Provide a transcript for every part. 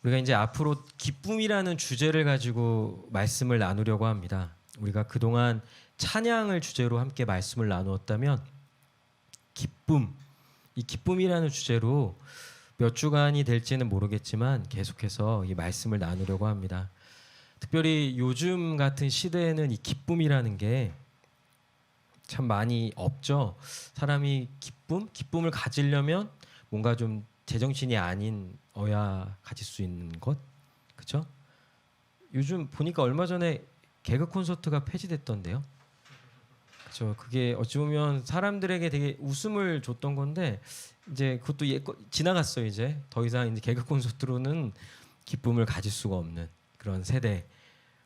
우리가 이제 앞으로 기쁨이라는 주제를 가지고 말씀을 나누려고 합니다. 우리가 그동안 찬양을 주제로 함께 말씀을 나누었다면 기쁨, 이 기쁨이라는 주제로 몇 주간이 될지는 모르겠지만 계속해서 이 말씀을 나누려고 합니다. 특별히 요즘 같은 시대에는 이 기쁨이라는 게 참 많이 없죠. 사람이 기쁨을 가지려면 뭔가 좀 제정신이 아닌어야 가질 수 있는 것, 그렇죠? 요즘 보니까 얼마 전에 개그 콘서트가 폐지됐던데요. 그렇죠. 그게 어찌 보면 사람들에게 되게 웃음을 줬던 건데 이제 그것도 지나갔어요. 이제 더 이상 이제 개그 콘서트로는 기쁨을 가질 수가 없는 그런 세대.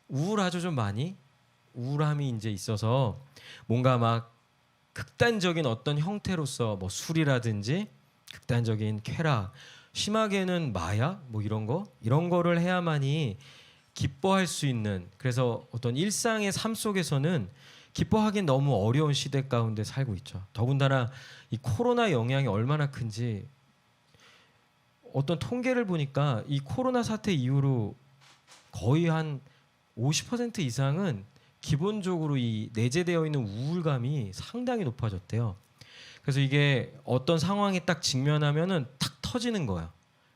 우울하죠, 좀 많이. 우울함이 이제 있어서 뭔가 막 극단적인 어떤 형태로서 뭐 술이라든지 극단적인 쾌락, 심하게는 마약 뭐 이런 거를 해야만이 기뻐할 수 있는, 그래서 어떤 일상의 삶 속에서는 기뻐하기는 너무 어려운 시대 가운데 살고 있죠. 더군다나 이 코로나 영향이 얼마나 큰지 어떤 통계를 보니까 이 코로나 사태 이후로 거의 한 50% 이상은 기본적으로 이 내재되어 있는 우울감이 상당히 높아졌대요. 그래서 이게 어떤 상황에 딱 직면하면은 탁 터지는 거예요.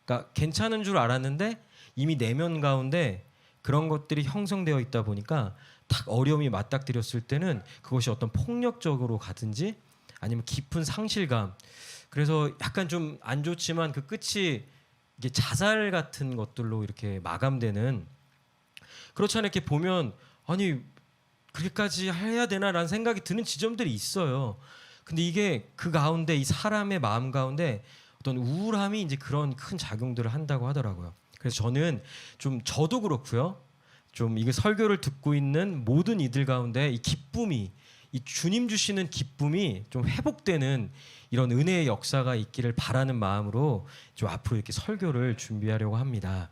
그러니까 괜찮은 줄 알았는데 이미 내면 가운데 그런 것들이 형성되어 있다 보니까 탁 어려움이 맞닥뜨렸을 때는 그것이 어떤 폭력적으로 가든지 아니면 깊은 상실감. 그래서 약간 좀 안 좋지만 그 끝이 이게 자살 같은 것들로 이렇게 마감되는, 그렇잖아요. 이렇게 보면 아니 그렇게까지 해야 되나라는 생각이 드는 지점들이 있어요. 근데 이게 그 가운데 이 사람의 마음 가운데 어떤 우울함이 이제 그런 큰 작용들을 한다고 하더라고요. 그래서 저는 좀 저도 그렇고요. 좀 이게 설교를 듣고 있는 모든 이들 가운데 이 기쁨이, 이 주님 주시는 기쁨이 좀 회복되는 이런 은혜의 역사가 있기를 바라는 마음으로 좀 앞으로 이렇게 설교를 준비하려고 합니다.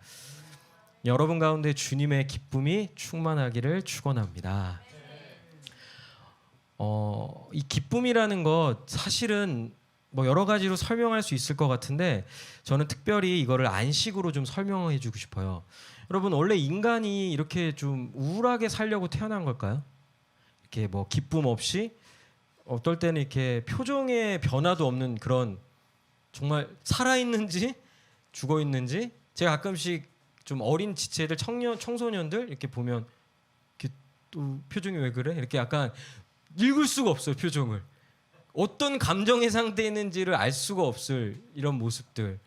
여러분 가운데 주님의 기쁨이 충만하기를 축원합니다. 이 기쁨이라는 것 사실은 뭐 여러 가지로 설명할 수 있을 것 같은데 저는 특별히 이거를 안식으로 좀 설명해 주고 싶어요. 여러분, 원래 인간이 이렇게 좀 우울하게 살려고 태어난 걸까요? 이렇게 뭐 기쁨 없이 어떨 때는 이렇게 표정의 변화도 없는 그런, 정말 살아있는지 죽어있는지, 제가 가끔씩 좀 어린 지체들, 청소년들 이렇게 보면 이렇게 또 표정이 왜 그래? 이렇게 약간 읽을 수가 없어요. 표정을 어떤 감정의 상태에 있는지를 알 수가 없을 이런 모습들.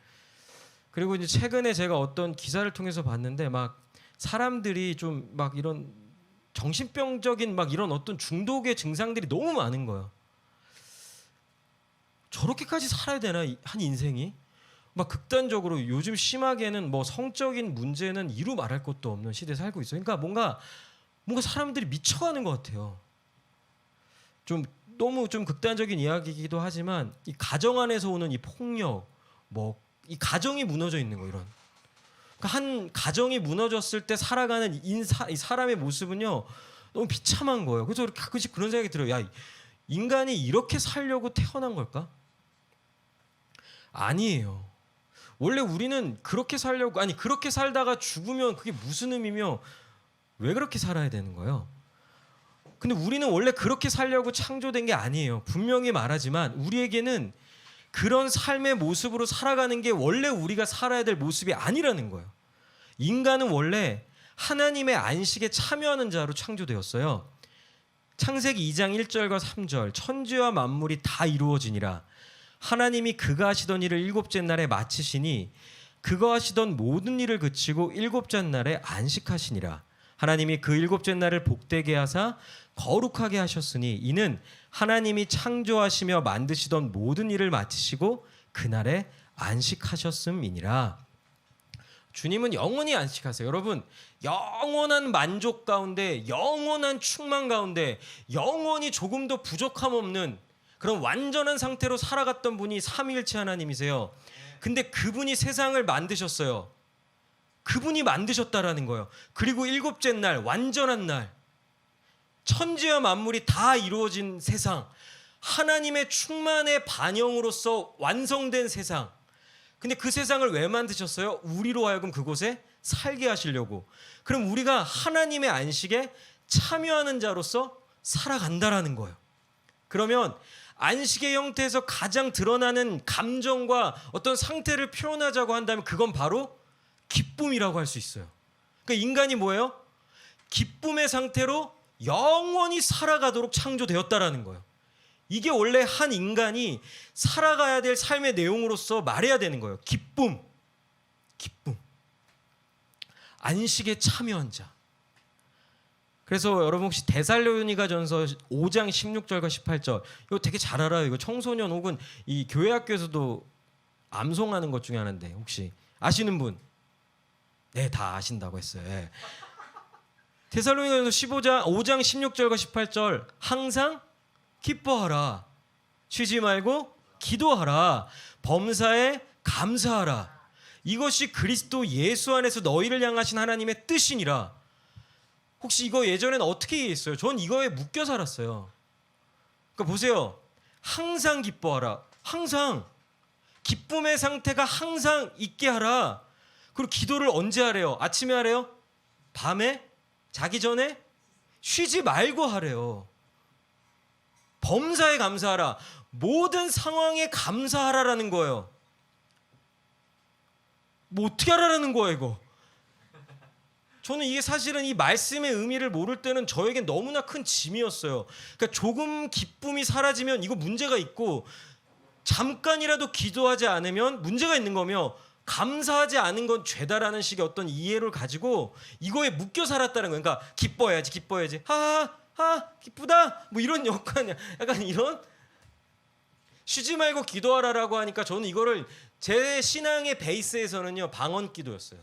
그리고 이제 최근에 제가 어떤 기사를 통해서 봤는데 막 사람들이 좀 막 이런 정신병적인 막 이런 어떤 중독의 증상들이 너무 많은 거예요. 저렇게까지 살아야 되나 한 인생이? 막 극단적으로 요즘 심하게는 뭐 성적인 문제는 이루 말할 것도 없는 시대에 살고 있어요. 그러니까 뭔가 사람들이 미쳐가는 것 같아요. 좀 너무 좀 극단적인 이야기이기도 하지만 이 가정 안에서 오는 이 폭력, 뭐 이 가정이 무너져 있는 거, 이런. 그러니까 한 가정이 무너졌을 때 살아가는 이 사람의 모습은요 너무 비참한 거예요. 그래서 가끔씩 그런 생각이 들어요. 야, 인간이 이렇게 살려고 태어난 걸까? 아니에요. 원래 우리는 그렇게 살려고, 아니 그렇게 살다가 죽으면 그게 무슨 의미며 왜 그렇게 살아야 되는 거예요? 근데 우리는 원래 그렇게 살려고 창조된 게 아니에요. 분명히 말하지만 우리에게는 그런 삶의 모습으로 살아가는 게 원래 우리가 살아야 될 모습이 아니라는 거예요. 인간은 원래 하나님의 안식에 참여하는 자로 창조되었어요. 창세기 2장 1절과 3절, 천지와 만물이 다 이루어지니라. 하나님이 그가 하시던 일을 일곱째 날에 마치시니 그가 하시던 모든 일을 그치고 일곱째 날에 안식하시니라. 하나님이 그 일곱째 날을 복되게 하사 거룩하게 하셨으니 이는 하나님이 창조하시며 만드시던 모든 일을 마치시고 그날에 안식하셨음이니라. 주님은 영원히 안식하세요. 여러분, 영원한 만족 가운데, 영원한 충만 가운데, 영원히 조금도 부족함 없는 그런 완전한 상태로 살아갔던 분이 삼위일체 하나님이세요. 근데 그분이 세상을 만드셨어요. 그분이 만드셨다라는 거예요. 그리고 일곱째 날, 완전한 날, 천지와 만물이 다 이루어진 세상, 하나님의 충만의 반영으로서 완성된 세상, 근데 그 세상을 왜 만드셨어요? 우리로 하여금 그곳에 살게 하시려고. 그럼 우리가 하나님의 안식에 참여하는 자로서 살아간다라는 거예요. 그러면 안식의 형태에서 가장 드러나는 감정과 어떤 상태를 표현하자고 한다면 그건 바로 기쁨이라고 할 수 있어요. 그러니까 인간이 뭐예요? 기쁨의 상태로 영원히 살아가도록 창조되었다라는 거예요. 이게 원래 한 인간이 살아가야 될 삶의 내용으로서 말해야 되는 거예요. 기쁨. 안식에 참여한 자. 그래서 여러분 혹시 데살로니가전서 5장 16절과 18절 이거 되게 잘 알아요. 이거 청소년 혹은 이 교회 학교에서도 암송하는 것 중에 하나인데 혹시 아시는 분? 네, 다 아신다고 했어요. 네. 데살로니가전서 5장 16절과 18절 항상 기뻐하라. 쉬지 말고 기도하라. 범사에 감사하라. 이것이 그리스도 예수 안에서 너희를 향하신 하나님의 뜻이니라. 혹시 이거 예전에는 어떻게 이해했어요? 전 이거에 묶여 살았어요. 그러니까 보세요. 항상 기뻐하라. 항상. 기쁨의 상태가 항상 있게 하라. 그리고 기도를 언제 하래요? 아침에 하래요? 밤에? 자기 전에? 쉬지 말고 하래요. 범사에 감사하라. 모든 상황에 감사하라라는 거예요. 뭐 어떻게 하라는 거예요 이거? 저는 이게 사실은 이 말씀의 의미를 모를 때는 저에겐 너무나 큰 짐이었어요. 그러니까 조금 기쁨이 사라지면 이거 문제가 있고 잠깐이라도 기도하지 않으면 문제가 있는 거며 감사하지 않은 건 죄다라는 식의 어떤 이해를 가지고 이거에 묶여 살았다는 거예요. 그러니까 기뻐해야지. 하하 기쁘다 뭐 이런 약간 이런 쉬지 말고 기도하라라고 하니까 저는 이거를 제 신앙의 베이스에서는요 방언 기도였어요.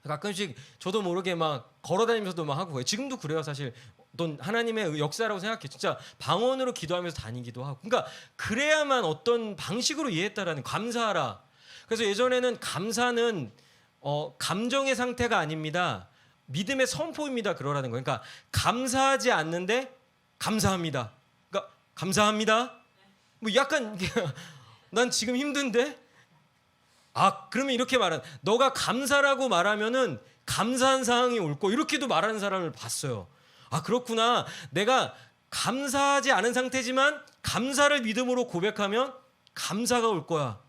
가끔씩 저도 모르게 막 걸어다니면서도 막 하고 지금도 그래요. 사실 어떤 하나님의 역사라고 생각해. 진짜 방언으로 기도하면서 다니기도 하고. 그러니까 그래야만 어떤 방식으로 이해했다라는 감사하라. 그래서 예전에는 감사는 감정의 상태가 아닙니다. 믿음의 선포입니다. 그러라는 거예요. 그러니까 감사하지 않는데 감사합니다. 그러니까 감사합니다. 뭐 약간 난 지금 힘든데. 그러면 이렇게 말하는 너가 감사라고 말하면은 감사한 상황이 올 거 이렇게도 말하는 사람을 봤어요. 그렇구나. 내가 감사하지 않은 상태지만 감사를 믿음으로 고백하면 감사가 올 거야.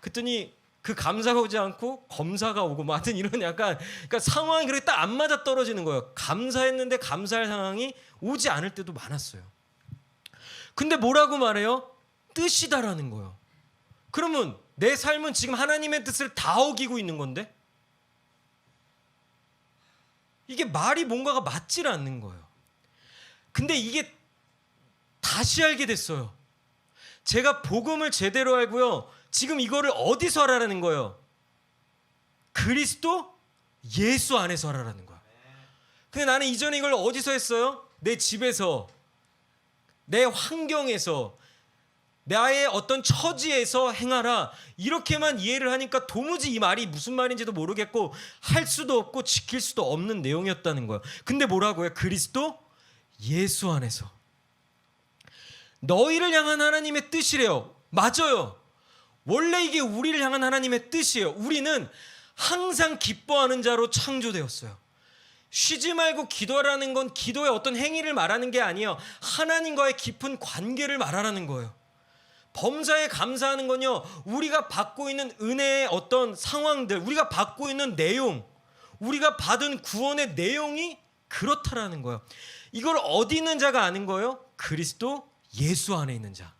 그랬더니 그 감사가 오지 않고 검사가 오고 뭐 하여튼 이런 약간 그러니까 상황이 그렇게 딱 안 맞아 떨어지는 거예요. 감사했는데 감사할 상황이 오지 않을 때도 많았어요. 근데 뭐라고 말해요? 뜻이다라는 거예요. 그러면 내 삶은 지금 하나님의 뜻을 다 어기고 있는 건데 이게 말이 뭔가가 맞질 않는 거예요. 근데 이게 다시 알게 됐어요. 제가 복음을 제대로 알고요. 지금 이거를 어디서 하라는 거예요? 그리스도 예수 안에서 하라는 거야. 근데 나는 이전에 이걸 어디서 했어요? 내 집에서, 내 환경에서, 나의 어떤 처지에서 행하라 이렇게만 이해를 하니까 도무지 이 말이 무슨 말인지도 모르겠고 할 수도 없고 지킬 수도 없는 내용이었다는 거예요. 근데 뭐라고요? 그리스도 예수 안에서 너희를 향한 하나님의 뜻이래요. 맞아요. 원래 이게 우리를 향한 하나님의 뜻이에요. 우리는 항상 기뻐하는 자로 창조되었어요. 쉬지 말고 기도하라는 건 기도의 어떤 행위를 말하는 게 아니에요. 하나님과의 깊은 관계를 말하라는 거예요. 범사에 감사하는 건요, 우리가 받고 있는 은혜의 어떤 상황들, 우리가 받고 있는 내용, 우리가 받은 구원의 내용이 그렇다라는 거예요. 이걸 어디 있는 자가 아는 거예요? 그리스도 예수 안에 있는 자.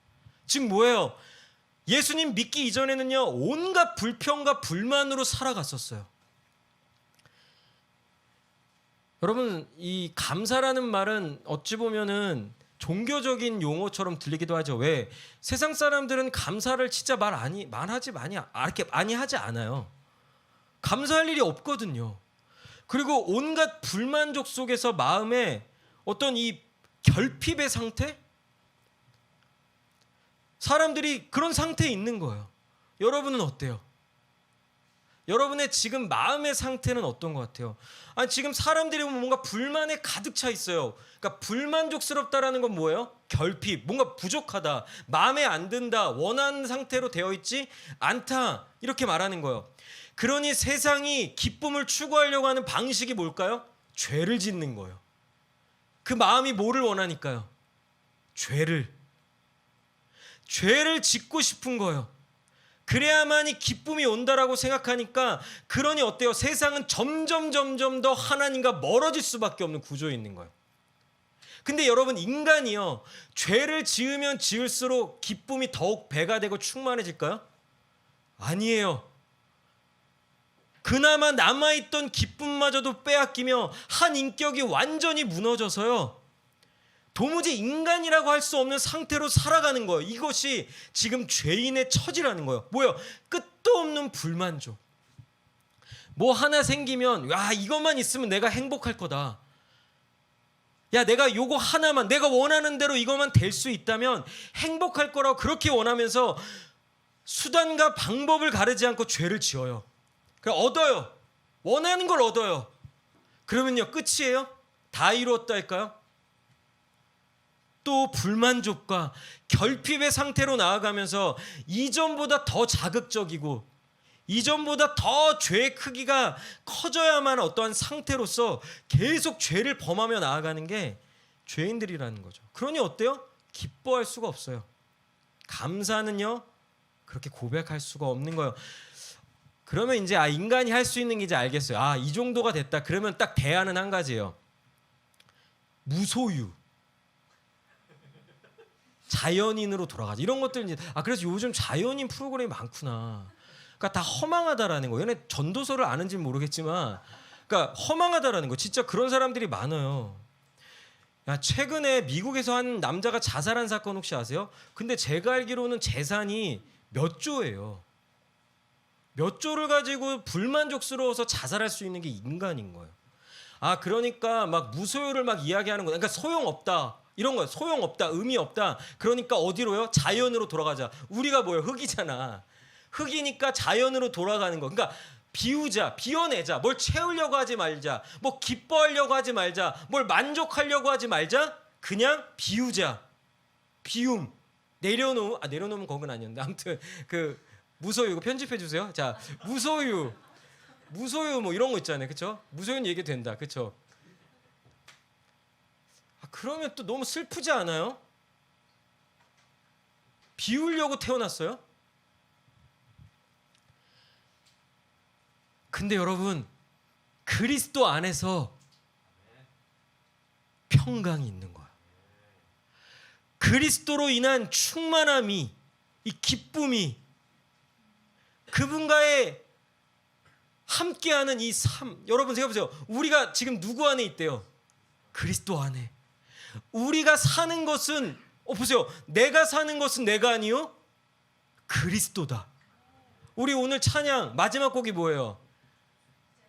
즉 뭐예요? 예수님 믿기 이전에는요, 온갖 불평과 불만으로 살아갔었어요. 여러분, 이 감사라는 말은 어찌 보면은 종교적인 용어처럼 들리기도 하죠. 왜? 세상 사람들은 감사를 진짜 많이 하지 않아요. 감사할 일이 없거든요. 그리고 온갖 불만족 속에서 마음에 어떤 이 결핍의 상태? 사람들이 그런 상태에 있는 거예요. 여러분은 어때요? 여러분의 지금 마음의 상태는 어떤 것 같아요? 아니, 지금 사람들이 보면 뭔가 불만에 가득 차 있어요. 그러니까 불만족스럽다라는 건 뭐예요? 결핍, 뭔가 부족하다, 마음에 안 든다, 원하는 상태로 되어 있지 않다, 이렇게 말하는 거예요. 그러니 세상이 기쁨을 추구하려고 하는 방식이 뭘까요? 죄를 짓는 거예요. 그 마음이 뭐를 원하니까요? 죄를 짓고 싶은 거예요. 그래야만이 기쁨이 온다라고 생각하니까, 그러니 어때요? 세상은 점점 더 하나님과 멀어질 수밖에 없는 구조에 있는 거예요. 근데 여러분, 인간이요, 죄를 지으면 지을수록 기쁨이 더욱 배가 되고 충만해질까요? 아니에요. 그나마 남아있던 기쁨마저도 빼앗기며 한 인격이 완전히 무너져서요, 도무지 인간이라고 할 수 없는 상태로 살아가는 거예요. 이것이 지금 죄인의 처지라는 거예요. 뭐예요? 끝도 없는 불만족. 뭐 하나 생기면, 야, 이것만 있으면 내가 행복할 거다. 야, 내가 요거 하나만, 내가 원하는 대로 이것만 될 수 있다면 행복할 거라고 그렇게 원하면서 수단과 방법을 가르지 않고 죄를 지어요. 그냥 얻어요. 원하는 걸 얻어요. 그러면요, 끝이에요? 다 이루었다 할까요? 또 불만족과 결핍의 상태로 나아가면서 이전보다 더 자극적이고 이전보다 더 죄의 크기가 커져야만 어떠한 상태로서 계속 죄를 범하며 나아가는 게 죄인들이라는 거죠. 그러니 어때요? 기뻐할 수가 없어요. 감사는요, 그렇게 고백할 수가 없는 거예요. 그러면 이제 인간이 할 수 있는 게 이제 알겠어요. 이 정도가 됐다. 그러면 딱 대안은 한 가지예요. 무소유. 자연인으로 돌아가자. 이런 것들 이제 그래서 요즘 자연인 프로그램이 많구나. 그러니까 다 허망하다라는 거. 얘네 전도서를 아는지는 모르겠지만, 그러니까 허망하다라는 거. 진짜 그런 사람들이 많아요. 야, 최근에 미국에서 한 남자가 자살한 사건 혹시 아세요? 근데 제가 알기로는 재산이 몇 조예요. 몇 조를 가지고 불만족스러워서 자살할 수 있는 게 인간인 거예요. 그러니까 막 무소유를 막 이야기하는 거예요. 그러니까 소용없다. 이런 거예요. 소용없다, 의미 없다. 그러니까 어디로요? 자연으로 돌아가자. 우리가 뭐예요? 흙이잖아. 흙이니까 자연으로 돌아가는 거. 그러니까 비우자, 비워내자. 뭘 채우려고 하지 말자. 뭐 기뻐하려고 하지 말자. 뭘 만족하려고 하지 말자. 그냥 비우자. 비움. 내려놓으면 그건 아니었는데, 아무튼 그 무소유 이거 편집해 주세요. 자, 무소유 뭐 이런 거 있잖아요, 그렇죠? 무소유는 얘기 된다, 그렇죠? 그러면 또 너무 슬프지 않아요? 비우려고 태어났어요? 근데 여러분, 그리스도 안에서 평강이 있는 거야. 그리스도로 인한 충만함이, 이 기쁨이, 그분과의 함께하는 이 삶. 여러분 생각해보세요. 우리가 지금 누구 안에 있대요? 그리스도 안에. 우리가 사는 것은 보세요. 내가 사는 것은 내가 아니요, 그리스도다. 우리 오늘 찬양 마지막 곡이 뭐예요?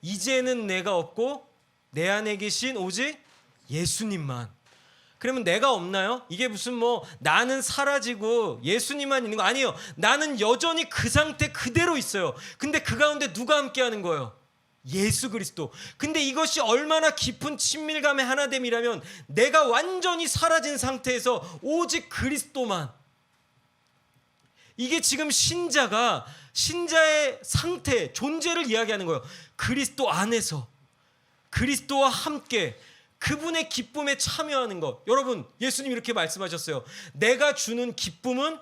이제는 내가 없고 내 안에 계신 오직 예수님만. 그러면 내가 없나요? 이게 무슨 뭐 나는 사라지고 예수님만 있는 거 아니에요. 나는 여전히 그 상태 그대로 있어요. 근데 그 가운데 누가 함께하는 거예요? 예수 그리스도. 근데 이것이 얼마나 깊은 친밀감의 하나됨이라면, 내가 완전히 사라진 상태에서 오직 그리스도만. 이게 지금 신자의 상태, 존재를 이야기하는 거예요. 그리스도 안에서 그리스도와 함께 그분의 기쁨에 참여하는 것. 여러분, 예수님 이렇게 말씀하셨어요. 내가 주는 기쁨은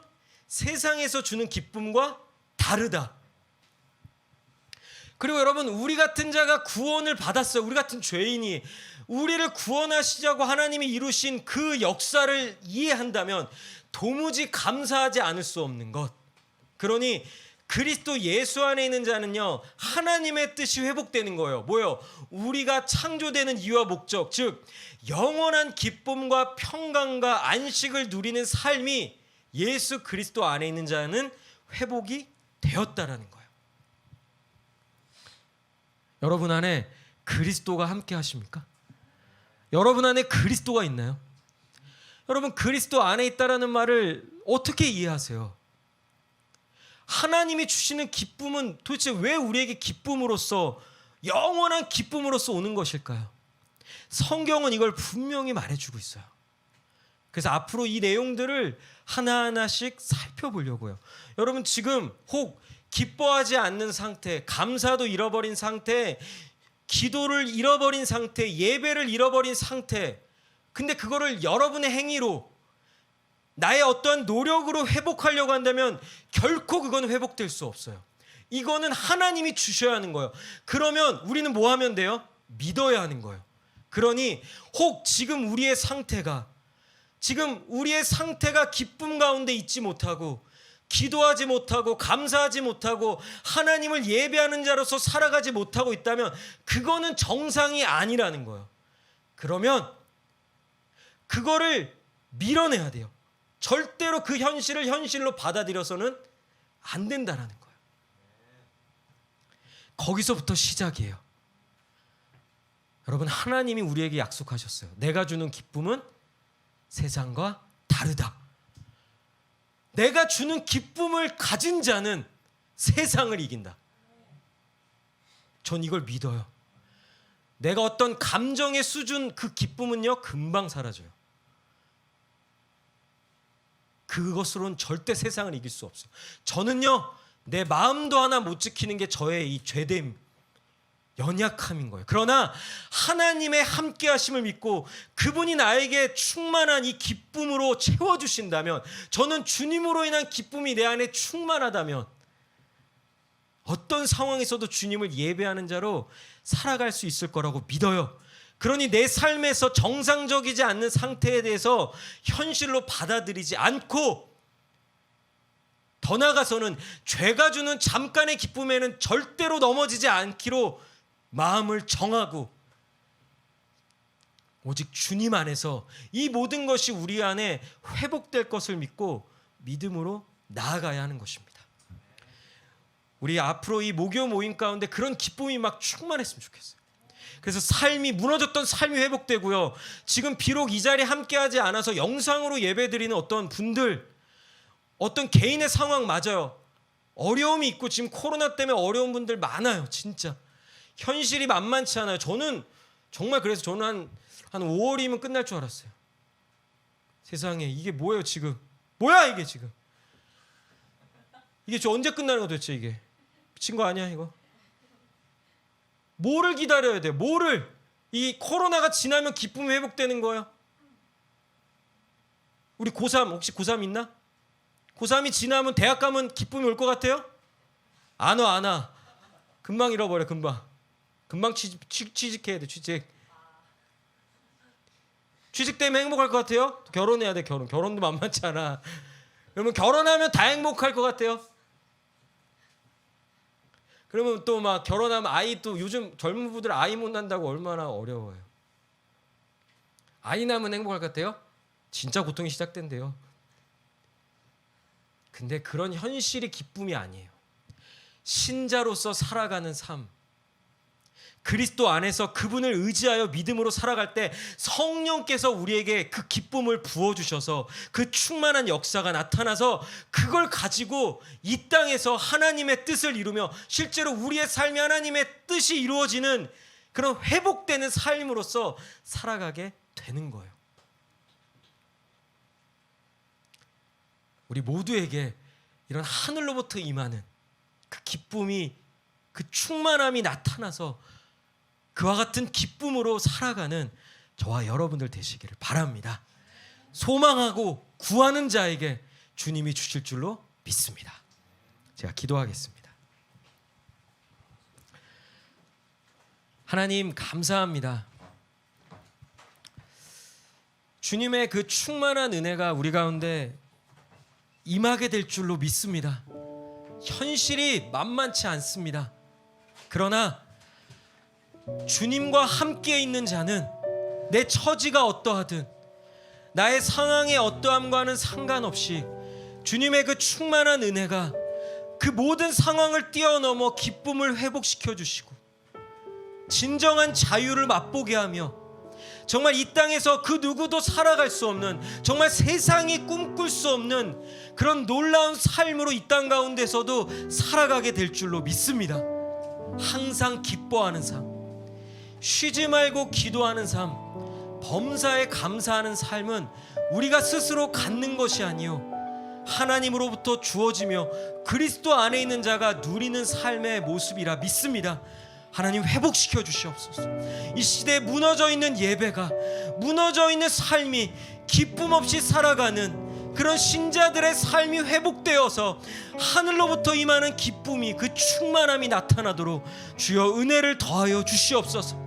세상에서 주는 기쁨과 다르다. 그리고 여러분, 우리 같은 자가 구원을 받았어요. 우리 같은 죄인이 우리를 구원하시자고 하나님이 이루신 그 역사를 이해한다면 도무지 감사하지 않을 수 없는 것. 그러니 그리스도 예수 안에 있는 자는요, 하나님의 뜻이 회복되는 거예요. 뭐예요? 우리가 창조되는 이유와 목적, 즉 영원한 기쁨과 평강과 안식을 누리는 삶이 예수 그리스도 안에 있는 자는 회복이 되었다라는 거예요. 여러분 안에 그리스도가 함께 하십니까? 여러분 안에 그리스도가 있나요? 여러분, 그리스도 안에 있다라는 말을 어떻게 이해하세요? 하나님이 주시는 기쁨은 도대체 왜 우리에게 기쁨으로써, 영원한 기쁨으로써 오는 것일까요? 성경은 이걸 분명히 말해주고 있어요. 그래서 앞으로 이 내용들을 하나하나씩 살펴보려고요. 여러분, 지금 혹 기뻐하지 않는 상태, 감사도 잃어버린 상태, 기도를 잃어버린 상태, 예배를 잃어버린 상태, 근데 그거를 여러분의 행위로, 나의 어떠한 노력으로 회복하려고 한다면 결코 그건 회복될 수 없어요. 이거는 하나님이 주셔야 하는 거예요. 그러면 우리는 뭐 하면 돼요? 믿어야 하는 거예요. 그러니 혹 지금 우리의 상태가 기쁨 가운데 있지 못하고, 기도하지 못하고, 감사하지 못하고, 하나님을 예배하는 자로서 살아가지 못하고 있다면 그거는 정상이 아니라는 거예요. 그러면 그거를 밀어내야 돼요. 절대로 그 현실을 현실로 받아들여서는 안 된다라는 거예요. 거기서부터 시작이에요. 여러분, 하나님이 우리에게 약속하셨어요. 내가 주는 기쁨은 세상과 다르다. 내가 주는 기쁨을 가진 자는 세상을 이긴다. 전 이걸 믿어요. 내가 어떤 감정의 수준, 그 기쁨은요, 금방 사라져요. 그것으로는 절대 세상을 이길 수 없어요. 저는요, 내 마음도 하나 못 지키는 게 저의 이 죄됨, 연약함인 거예요. 그러나 하나님의 함께 하심을 믿고 그분이 나에게 충만한 이 기쁨으로 채워주신다면, 저는 주님으로 인한 기쁨이 내 안에 충만하다면 어떤 상황에서도 주님을 예배하는 자로 살아갈 수 있을 거라고 믿어요. 그러니 내 삶에서 정상적이지 않는 상태에 대해서 현실로 받아들이지 않고, 더 나아가서는 죄가 주는 잠깐의 기쁨에는 절대로 넘어지지 않기로 마음을 정하고, 오직 주님 안에서 이 모든 것이 우리 안에 회복될 것을 믿고 믿음으로 나아가야 하는 것입니다. 우리 앞으로 이 목요 모임 가운데 그런 기쁨이 막 충만했으면 좋겠어요. 그래서 삶이 무너졌던 삶이 회복되고요. 지금 비록 이 자리에 함께하지 않아서 영상으로 예배드리는 어떤 분들, 어떤 개인의 상황, 맞아요. 어려움이 있고 지금 코로나 때문에 어려운 분들 많아요. 진짜 현실이 만만치 않아요. 저는 정말, 그래서 저는 한 5월이면 끝날 줄 알았어요. 세상에, 이게 뭐예요 지금? 뭐야 이게 지금? 이게 언제 끝나는 거 도대체? 이게 미친 거 아니야 이거? 뭐를 기다려야 돼? 뭐를? 이 코로나가 지나면 기쁨이 회복되는 거예요? 우리 고3 혹시 고3 있나? 고3이 지나면 대학 가면 기쁨이 올 것 같아요? 안 와, 안 와. 금방 잃어버려. 금방 취직해야 돼. 취직 때문에 행복할 것 같아요? 결혼해야 돼. 결혼도 만만치 않아. 그러면 결혼하면 다 행복할 것 같아요? 그러면 또 막 결혼하면 아이, 또 요즘 젊은 부부들 아이 못 낳는다고 얼마나 어려워요. 아이 낳으면 행복할 것 같아요? 진짜 고통이 시작된대요. 근데 그런 현실이 기쁨이 아니에요. 신자로서 살아가는 삶, 그리스도 안에서 그분을 의지하여 믿음으로 살아갈 때 성령께서 우리에게 그 기쁨을 부어주셔서 그 충만한 역사가 나타나서 그걸 가지고 이 땅에서 하나님의 뜻을 이루며 실제로 우리의 삶이 하나님의 뜻이 이루어지는 그런 회복되는 삶으로서 살아가게 되는 거예요. 우리 모두에게 이런 하늘로부터 임하는 그 기쁨이, 그 충만함이 나타나서 그와 같은 기쁨으로 살아가는 저와 여러분들 되시기를 바랍니다. 소망하고 구하는 자에게 주님이 주실 줄로 믿습니다. 제가 기도하겠습니다. 하나님, 감사합니다. 주님의 그 충만한 은혜가 우리 가운데 임하게 될 줄로 믿습니다. 현실이 만만치 않습니다. 그러나 주님과 함께 있는 자는 내 처지가 어떠하든 나의 상황의 어떠함과는 상관없이 주님의 그 충만한 은혜가 그 모든 상황을 뛰어넘어 기쁨을 회복시켜 주시고 진정한 자유를 맛보게 하며 정말 이 땅에서 그 누구도 살아갈 수 없는, 정말 세상이 꿈꿀 수 없는 그런 놀라운 삶으로 이 땅 가운데서도 살아가게 될 줄로 믿습니다. 항상 기뻐하는 삶, 쉬지 말고 기도하는 삶, 범사에 감사하는 삶은 우리가 스스로 갖는 것이 아니요 하나님으로부터 주어지며 그리스도 안에 있는 자가 누리는 삶의 모습이라 믿습니다. 하나님 회복시켜 주시옵소서. 이 시대에 무너져 있는 예배가, 무너져 있는 삶이 기쁨 없이 살아가는 그런 신자들의 삶이 회복되어서 하늘로부터 임하는 기쁨이, 그 충만함이 나타나도록 주여 은혜를 더하여 주시옵소서.